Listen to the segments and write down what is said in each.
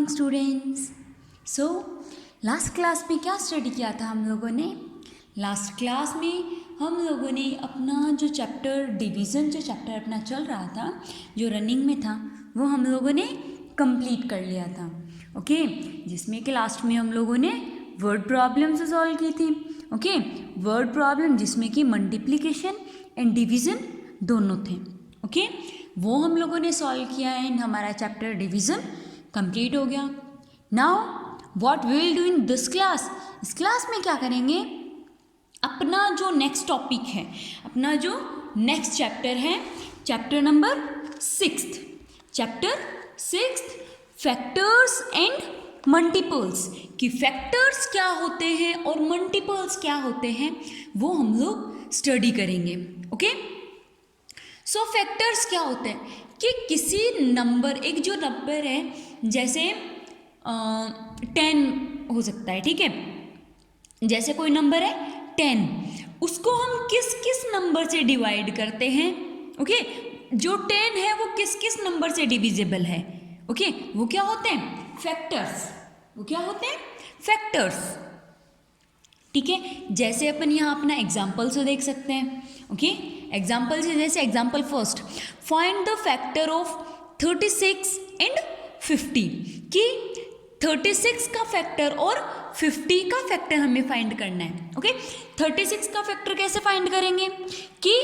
Morning students. So last class में क्या study किया था हम लोगों ने? लास्ट क्लास में हम लोगों ने अपना जो चैप्टर डिवीज़न जो चैप्टर अपना चल रहा था, जो रनिंग में था, वो हम लोगों ने कंप्लीट कर लिया था। ओके, जिसमें कि लास्ट में हम लोगों ने वर्ड प्रॉब्लम से सॉल्व की थी। ओके, वर्ड प्रॉब्लम जिसमें कि मल्टीप्लिकेशन एंड डिवीज़न दोनों थे। ओके, वो हम लोगों ने सॉल्व किया एंड हमारा चैप्टर डिवीज़न कंप्लीट हो गया। Now what we will do in this class? इस क्लास में क्या करेंगे? अपना जो नेक्स्ट टॉपिक है, अपना जो नेक्स्ट चैप्टर है, chapter number 6, chapter 6 factors and multiples, कि फैक्टर्स क्या होते हैं और मल्टीपल्स क्या होते हैं, वो हम लोग स्टडी करेंगे। ओके, सो फैक्टर्स क्या होते हैं कि किसी नंबर, एक जो नंबर है जैसे 10 हो सकता है, ठीक है, जैसे कोई नंबर है 10, उसको हम किस किस नंबर से डिवाइड करते हैं? ओके, जो 10 है वो किस किस नंबर से डिविजिबल है? ओके, वो क्या होते हैं? फैक्टर्स। वो क्या होते हैं? फैक्टर्स। ठीक है, जैसे अपन यहाँ अपना एग्जाम्पल से देख सकते हैं। ओके, एग्जाम्पल से, जैसे example first, find the factor of 36 and 50, कि 36 का फैक्टर और 50 का फैक्टर हमें फाइंड करना है। ओके, 36 का फैक्टर कैसे फाइंड करेंगे? कि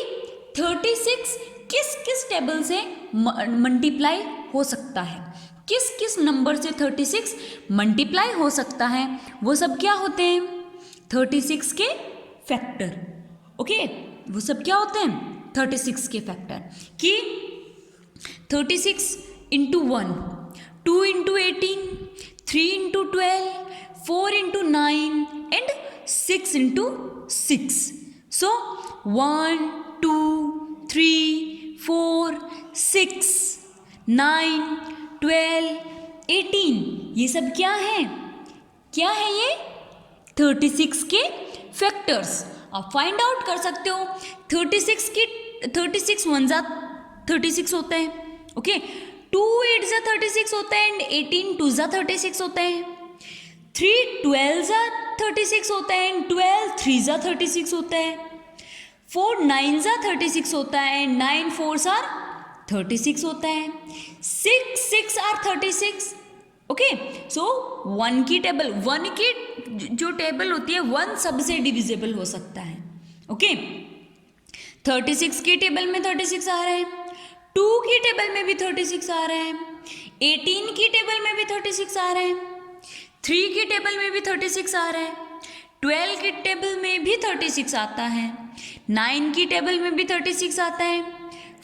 36 किस किस टेबल से मल्टीप्लाई हो सकता है, किस किस नंबर से 36 मल्टीप्लाई हो सकता है, वो सब क्या होते हैं? 36 के फैक्टर। ओके, वो सब क्या होते हैं? 36 के फैक्टर, कि 36 into 1, 2 into 18, 3 into 12, 4 into 9 and 6 into 6। सो 1, 2, 3, 4, 6, 9, 12, 18, ये सब क्या है? क्या है ये? 36 के फैक्टर्स। आप फाइंड आउट कर सकते हो। 36 की 36 1 जा 36 होता है। ओके, 2 8 जा 36 होता है एंड 18 2 जा 36 होता है। 3 12 जा 36 होता है एंड 12 3 जा 36 होता है। 4 9 जा 36 होता है एंड 9 4 आर 36 होता है। 6 6 आर 36। ओके, सो 1 की टेबल, 1 की जो टेबल होती है 1 सबसे डिविजिबल हो सकता है। ओके, 36 की टेबल में 36 आ रहा है, 2 की टेबल में भी 36 आ रहा है, 18 की टेबल में भी 36 आ रहा है, 3 की टेबल में भी 36 आ रहा है, 12 की टेबल में भी 36 आता है, 9 की टेबल में भी 36 आता है,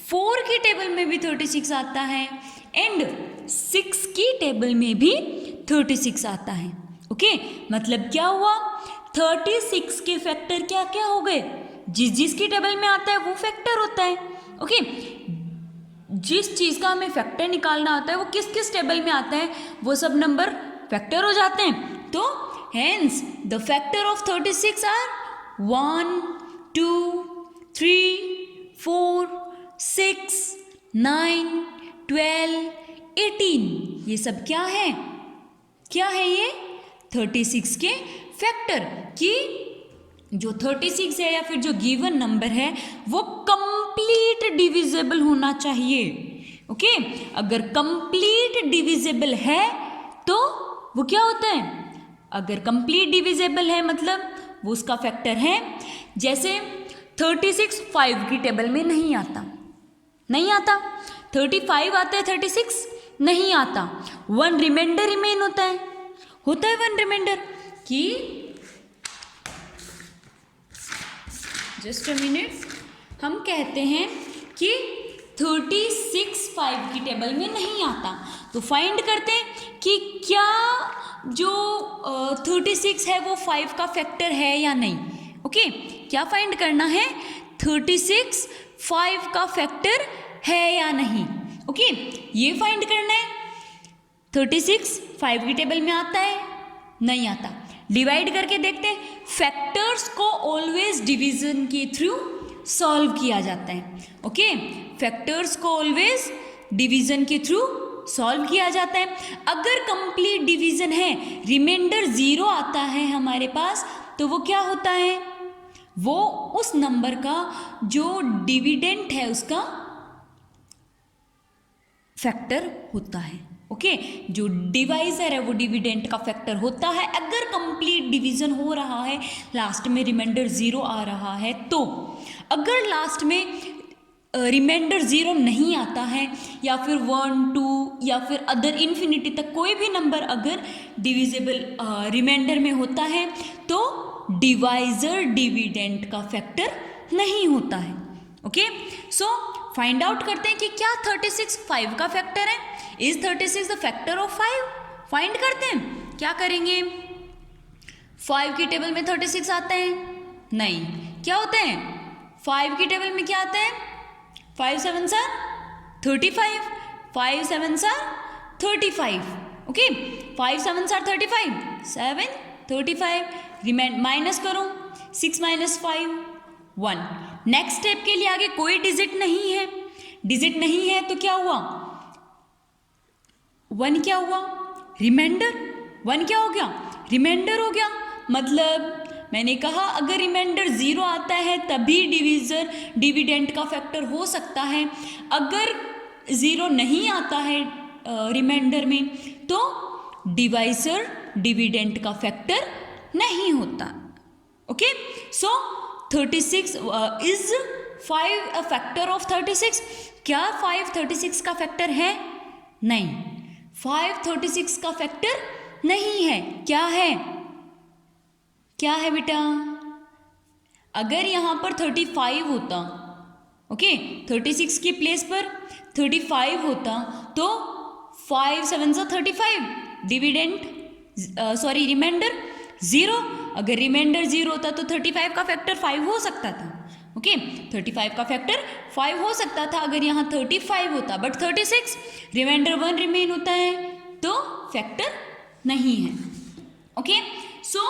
4 की टेबल में भी 36 आता है एंड 6 की टेबल में भी 36 आता है। ओके, मतलब क्या हुआ? 36 के फैक्टर क्या क्या हो गए? जिस जिस की टेबल में आता है वो फैक्टर होता है। ओके, जिस चीज़ का हमें फैक्टर निकालना होता है वो किस किस टेबल में आता है, वो सब नंबर फैक्टर हो जाते हैं। तो hence the factor of 36 are 1, 2, 3, 4, 6, 9, 12, 18, ये सब क्या है? क्या है ये? 36 के फैक्टर, कि जो 36 है या फिर जो गिवन नंबर है वो कंप्लीट डिविजिबल होना चाहिए। ओके, अगर कंप्लीट डिविजिबल है तो वो क्या होता है? अगर कंप्लीट डिविजिबल है मतलब वो उसका फैक्टर है। जैसे 36 5 की टेबल में नहीं आता, नहीं आता, 35 आता है, 36 नहीं आता, 1 रिमाइंडर रिमेन होता है 1 रिमाइंडर, कि जस्ट अ मिनट, हम कहते हैं कि 36 5 की टेबल में नहीं आता, तो फाइंड करते हैं कि क्या जो 36 है वो 5 का फैक्टर है या नहीं। ओके, क्या फाइंड करना है? 36 5 का फैक्टर है या नहीं। ओके, ये फाइंड करना है। 36 5 की टेबल में आता है? नहीं आता। डिवाइड करके देखते हैं। फैक्टर्स को ऑलवेज डिवीजन के थ्रू सॉल्व किया जाता है। ओके, फैक्टर्स को ऑलवेज डिवीजन के थ्रू सॉल्व किया जाता है। अगर कंप्लीट डिवीजन है, रिमाइंडर 0 आता है हमारे पास, तो वो क्या होता है, वो उस नंबर का जो डिविडेंट है उसका फैक्टर होता है। ओके, जो डिवाइजर है वो डिविडेंट का फैक्टर होता है। अगर कंप्लीट डिवीजन हो रहा है, लास्ट में रिमाइंडर 0 आ रहा है, तो अगर लास्ट में रिमाइंडर 0 नहीं आता है, या फिर 1, 2 या फिर अदर इन्फिनिटी तक कोई भी नंबर अगर डिविजिबल रिमाइंडर में होता है, तो डिवाइजर डिविडेंट का फैक्टर नहीं होता है। ओके, सो फाइंड आउट करते हैं कि क्या 36 5 का फैक्टर है। Is 36 the factor of 5? Find करते हैं। क्या करेंगे, 5 की टेबल में 36 आता है? नहीं। क्या होते हैं 5 की टेबल में? क्या आता है? 5 7 35, 5 7 35। ओके, 5 7 35, 7 35, रिमाइंड माइनस करो, 6 - 5 1। नेक्स्ट स्टेप के लिए आगे कोई डिजिट नहीं है, डिजिट नहीं है तो क्या हुआ, 1 क्या हुआ, रिमाइंडर। 1 क्या हो गया, रिमाइंडर हो गया। मतलब मैंने कहा अगर रिमाइंडर 0 आता है तभी डिविडेंट का फैक्टर हो सकता है। अगर 0 नहीं आता है रिमाइंडर में, तो डिवाइजर डिविडेंट का फैक्टर नहीं होता। Okay, so 36 is 5 a factor of 36? क्या 5 36 का फैक्टर है? नहीं, 5 36 का फैक्टर नहीं है। क्या है, क्या है बेटा? अगर यहाँ पर 35 होता, ओके, 36 के प्लेस पर 35 होता, तो 5 7 35, डिविडेंट सॉरी रिमाइंडर 0। अगर रिमाइंडर 0 होता तो 35 का फैक्टर 5 हो सकता था। ओके, 35 का फैक्टर 5 हो सकता था अगर यहाँ 35 होता, बट 36 रिमाइंडर 1 रिमेन होता है, तो फैक्टर नहीं है। ओके, सो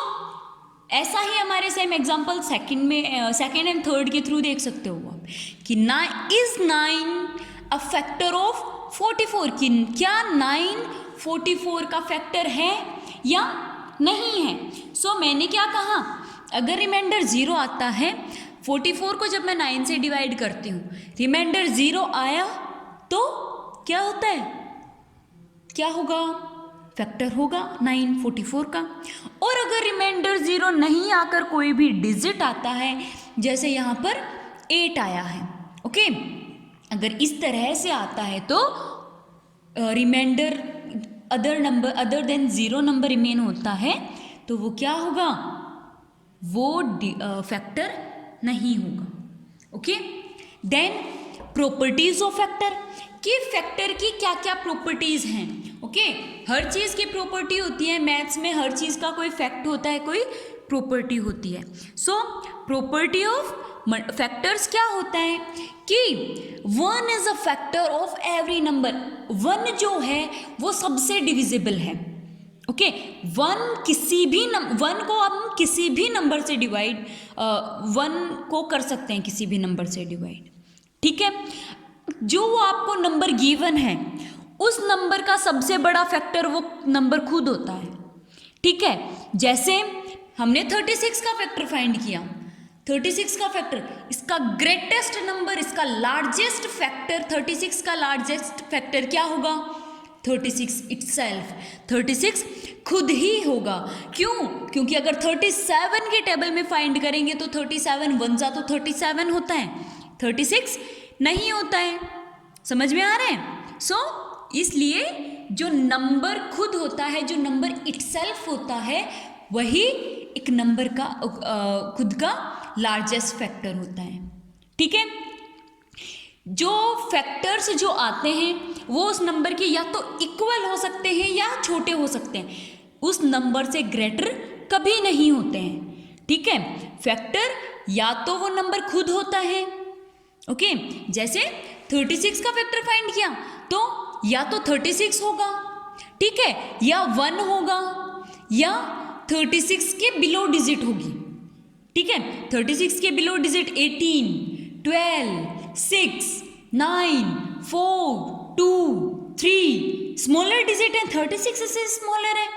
ऐसा ही हमारे same example second and third के थ्रू देख सकते हो आप कि 9 अ फैक्टर ऑफ 44? कि क्या 9 44 का फैक्टर है या नहीं है। सो मैंने क्या कहा, अगर रिमाइंडर 0 आता है, 44 को जब मैं 9 से डिवाइड करती हूँ, रिमाइंडर 0 आया तो क्या होता है, क्या होगा, फैक्टर होगा 9 44 का। और अगर रिमाइंडर 0 नहीं आकर कोई भी डिजिट आता है, जैसे यहाँ पर 8 आया है, ओके, अगर इस तरह से आता है तो reminder other than 0 number remain होता है, तो वो क्या होगा, वो फैक्टर नहीं होगा। Okay, then properties of factor, कि फैक्टर की क्या क्या प्रॉपर्टीज हैं। ओके, हर चीज़ की प्रॉपर्टी होती है, मैथ्स में हर चीज़ का कोई फैक्ट होता है, कोई प्रॉपर्टी होती है। सो प्रॉपर्टी ऑफ फैक्टर्स क्या होता है कि 1 is a factor of every number. 1 जो है वो सबसे डिविजिबल है। ओके, 1 को हम किसी भी नंबर से डिवाइड 1 को कर सकते हैं, किसी भी नंबर से डिवाइड। ठीक है, जो आपको नंबर गिवन है उस नंबर का सबसे बड़ा फैक्टर वो नंबर खुद होता है। ठीक है, जैसे हमने 36 का फैक्टर फाइंड किया, 36 का फैक्टर, इसका ग्रेटेस्ट नंबर, इसका लार्जेस्ट फैक्टर, 36 का लार्जेस्ट फैक्टर क्या होगा, 36 इटसेल्फ, 36 खुद ही होगा। क्यों? क्योंकि अगर 37 के टेबल में फाइंड करेंगे तो 37 1 जा तो 37 होता है, 36 नहीं होता है। समझ में आ रहा है? सो इसलिए जो नंबर खुद होता है, जो नंबर इटसेल्फ होता है, वही एक नंबर का खुद का लार्जेस्ट फैक्टर होता है। ठीक है, जो फैक्टर्स जो आते हैं वो उस नंबर के या तो इक्वल हो सकते हैं या छोटे हो सकते हैं, उस नंबर से ग्रेटर कभी नहीं होते हैं। ठीक है, फैक्टर या तो वो नंबर खुद होता है, ओके, जैसे 36 का फैक्टर फाइंड किया तो या तो 36 होगा, ठीक है, या 1 होगा, या 36 के बिलो डिजिट होगी। ठीक है, 36 के बिलो डिजिट 18 12 6 9 4 2 3 स्मॉलर डिजिट है 36 से स्मॉलर है,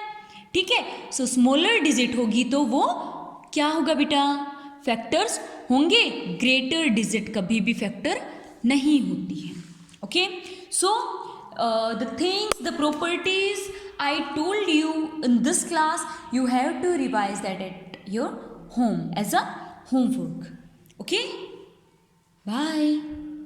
ठीक है। सो स्मॉलर डिजिट होगी तो वो क्या होगा बेटा, फैक्टर्स होंगे। ग्रेटर डिजिट कभी भी फैक्टर नहीं होती है। Okay, so the things, the properties I told you in this class, you have to revise that at your home as a homework. Okay, bye.